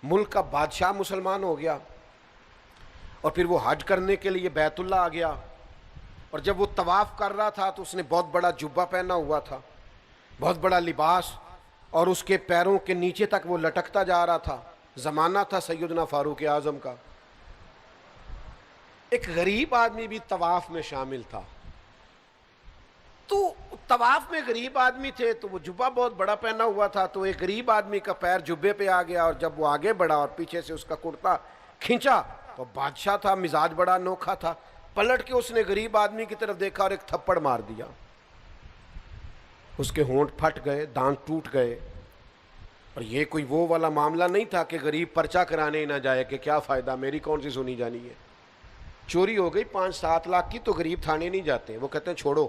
मुल्क का बादशाह मुसलमान हो गया और फिर वो हज करने के लिए बैतुल्ला आ गया। और जब वो तवाफ कर रहा था तो उसने बहुत बड़ा जुब्बा पहना हुआ था, बहुत बड़ा लिबास, और उसके पैरों के नीचे तक वो लटकता जा रहा था। ज़माना था सैयदना फारूक आज़म का। एक गरीब आदमी भी तवाफ में शामिल था। तो तवाफ में गरीब आदमी थे तो वो जुब्बा बहुत बड़ा पहना हुआ था, तो एक गरीब आदमी का पैर जुब्बे पे आ गया और जब वो आगे बढ़ा और पीछे से उसका कुर्ता खींचा तो बादशाह था, मिजाज बड़ा अनोखा था। पलट के उसने गरीब आदमी की तरफ देखा और एक थप्पड़ मार दिया। उसके होंठ फट गए, दांत टूट गए। और ये कोई वो वाला मामला नहीं था कि गरीब पर्चा कराने ही ना जाए कि क्या फ़ायदा, मेरी कौन सी सुनी जानी है। चोरी हो गई 5-7 लाख की तो गरीब थाने नहीं जाते, वो कहते हैं छोड़ो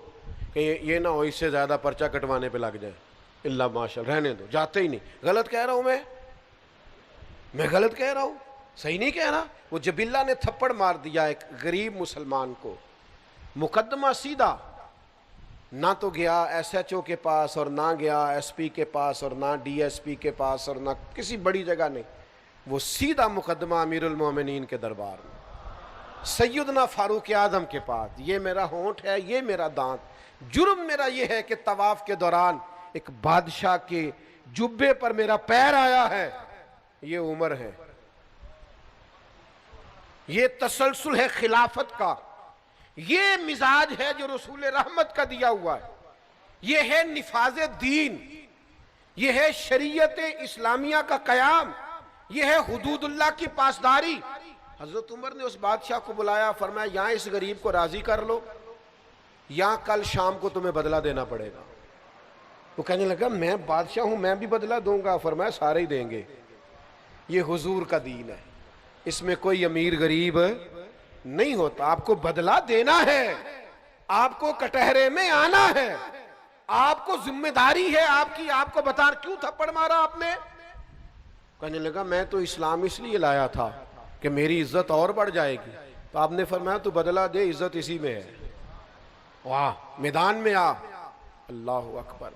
कि ये ना हो इससे ज़्यादा पर्चा कटवाने पे लग जाए, इल्ला माशा रहने दो, जाते ही नहीं। गलत कह रहा हूँ मैं गलत कह रहा हूँ, सही नहीं कह रहा। वो जबिल्ला ने थप्पड़ मार दिया एक गरीब मुसलमान को। मुकदमा सीधा, ना तो गया SHO के पास और ना गया SP के पास और ना DSP के पास और ना किसी बड़ी जगह नहीं, वो सीधा मुकदमा अमीरुल मोमिनीन के दरबार में, सैयदना फारूक आज़म के पास। ये मेरा होंठ है, ये मेरा दांत, जुर्म मेरा ये है कि तवाफ के दौरान एक बादशाह के जुब्बे पर मेरा पैर आया है। ये उम्र है, ये तसलसल है खिलाफत का, ये मिजाज है जो रसूल रहमत का दिया हुआ है, ये है निफाज दीन, ये है शरीयत इस्लामिया का कयाम, ये है हुदूदुल्लाह की पासदारी। हजरत उमर ने उस बादशाह को बुलाया, फरमाया यहाँ इस गरीब को राजी कर लो, यहाँ कल शाम को तुम्हें बदला देना पड़ेगा। वो कहने लगा मैं बादशाह हूँ, मैं भी बदला दूंगा। फरमाया सारे ही देंगे, ये हुजूर का दीन है, इसमें कोई अमीर गरीब नहीं होता। आपको बदला देना है, आपको कटहरे में आना है, आपको जिम्मेदारी है आपकी। आपको बता क्यों थप्पड़ मारा आपने? कहने लगा मैं तो इस्लाम इसलिए लाया था कि मेरी इज्जत और बढ़ जाएगी। तो आपने फरमाया तू बदला दे, इज्जत इसी में है, वाह मैदान में आ। अल्लाह अकबर।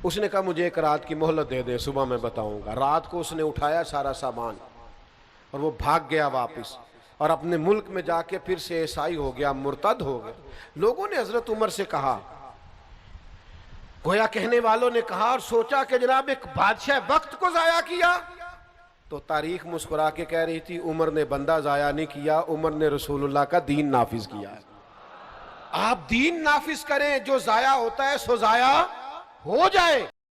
उसने कहा मुझे एक रात की मोहलत दे दे, सुबह मैं बताऊंगा। रात को उसने उठाया सारा सामान और वो भाग गया वापस और अपने मुल्क में जाके फिर से ईसाई हो गया, मुर्तद हो गया। लोगों ने हजरत उमर से कहा, गोया कहने वालों ने कहा और सोचा कि जनाब एक बादशाह वक्त को जाया किया। तो तारीख मुस्कुरा के कह रही थी उमर ने बंदा जाया नहीं किया, उमर ने रसूलुल्लाह का दीन नाफिज किया है। आप दीन नाफिज करें, जो जाया होता है सो जाया हो जाए।